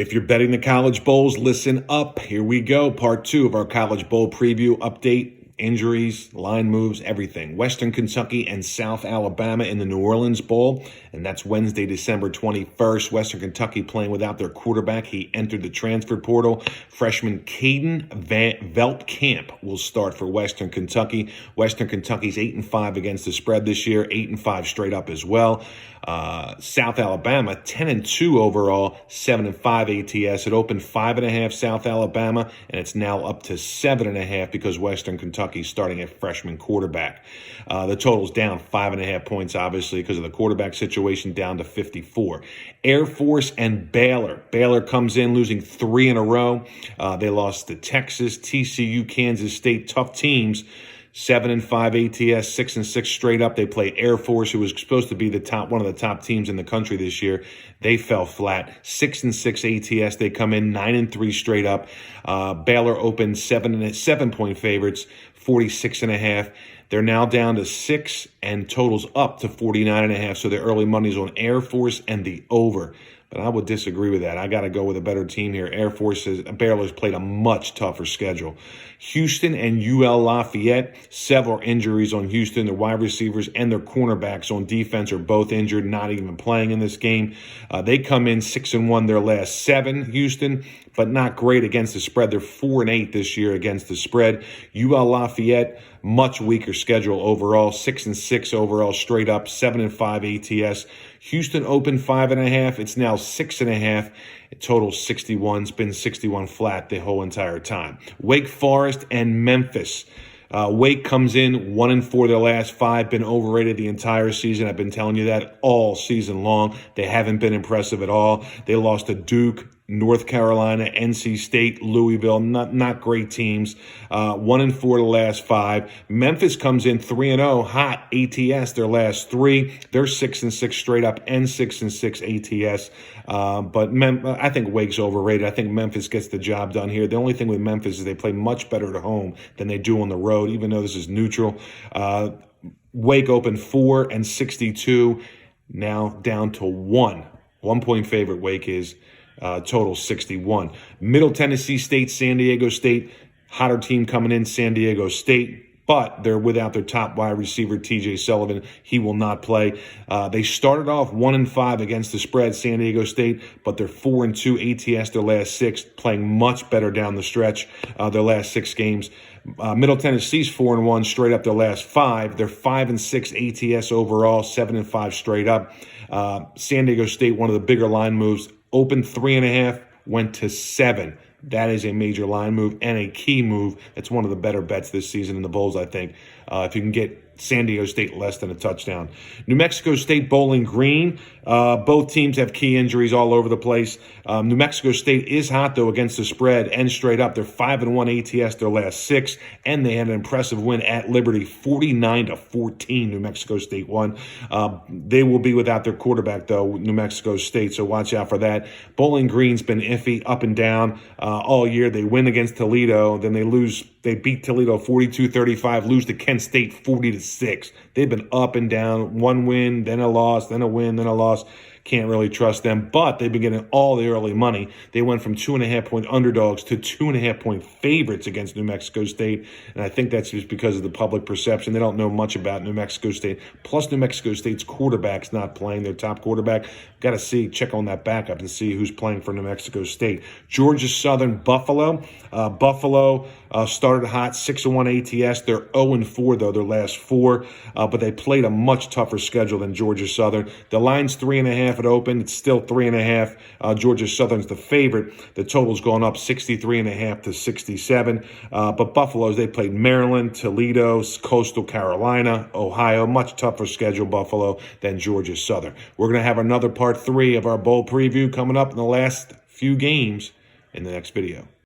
If you're betting the college bowls, listen up. Here we go. Part 2 of our college bowl preview update. Injuries, line moves, everything. Western Kentucky and South Alabama in the New Orleans Bowl. And that's Wednesday, December 21st. Western Kentucky playing without their quarterback. He entered the transfer portal. Freshman Caden Veltkamp will start for Western Kentucky. Western Kentucky's 8-5 against the spread this year. 8-5 straight up as well. South Alabama, 10-2 overall, 7-5 ATS. It opened 5.5 South Alabama, and it's now up to 7.5 because Western Kentucky's starting at freshman quarterback. The total's down 5.5 points, obviously, because of the quarterback situation, down to 54. Air Force and Baylor. Baylor comes in losing 3 in a row. They lost to Texas, TCU, Kansas State, tough teams. 7-5 ATS, 6-6 straight up. They play Air Force, who was supposed to be one of the top teams in the country this year. They fell flat. 6-6 ATS. They come in 9-3 straight up. Baylor opened 7-point favorites, 46.5. They're now down to 6 and totals up to 49.5. So the early money's on Air Force and the over. But I would disagree with that. I got to go with a better team here. Baylor's played a much tougher schedule. Houston and UL Lafayette, several injuries on Houston. Their wide receivers and their cornerbacks on defense are both injured, not even playing in this game. They come in 6-1 their last 7, Houston, but not great against the spread. They're 4-8 this year against the spread. UL Lafayette, much weaker schedule overall, 6-6 overall straight up, 7-5 ATS. Houston opened 5.5. It's now 6.5. It totals 61. It's been 61 flat the whole entire time. Wake Forest and Memphis. Wake comes in 1-4 their last 5, been overrated the entire season. I've been telling you that all season long. They haven't been impressive at all. They lost to Duke, North Carolina, NC State, Louisville, not great teams. 1-4 the last 5. Memphis comes in 3-0, hot ATS their last 3. They're 6-6 straight up and 6-6 ATS. But I think Wake's overrated. I think Memphis gets the job done here. The only thing with Memphis is they play much better at home than they do on the road, even though this is neutral. Wake opened 4-62, now down to 1. 1-point favorite Wake is. Total 61. Middle Tennessee State, San Diego State, hotter team coming in, San Diego State, but they're without their top wide receiver, TJ Sullivan. He will not play. They started off 1-5 against the spread, San Diego State, but they're 4-2 ATS their last 6, playing much better down the stretch, their last 6 games. Middle Tennessee's 4-1 straight up their last 5. They're 5-6 ATS overall, 7-5 straight up. San Diego State, one of the bigger line moves, opened 3.5, went to 7. That is a major line move and a key move. It's one of the better bets this season in the Bowls, I think. If you can get San Diego State less than a touchdown. New Mexico State, Bowling Green. Both teams have key injuries all over the place. New Mexico State is hot, though, against the spread and straight up. They're 5-1 ATS their last 6, and they had an impressive win at Liberty, 49-14. New Mexico State won. They will be without their quarterback, though, New Mexico State, so watch out for that. Bowling Green's been iffy, up and down all year. They win against Toledo, then they lose. They beat Toledo 42-35, lose to Kent State 40-6. They've been up and down, one win, then a loss, then a win, then a loss. Can't really trust them, but they've been getting all the early money. They went from 2.5-point underdogs to 2.5-point favorites against New Mexico State, and I think that's just because of the public perception. They don't know much about New Mexico State. Plus, New Mexico State's quarterback's not playing, their top quarterback. Got to check on that backup and see who's playing for New Mexico State. Georgia Southern, Buffalo. Buffalo started hot, 6-1 ATS. They're 0-4, though, their last 4, but they played a much tougher schedule than Georgia Southern. The line's 3.5 at open. It's still 3.5. Georgia Southern's the favorite. The total's gone up 63.5 to 67. But Buffalo's, they played Maryland, Toledo, Coastal Carolina, Ohio. Much tougher schedule, Buffalo, than Georgia Southern. We're going to have another part 3 of our bowl preview coming up in the last few games in the next video.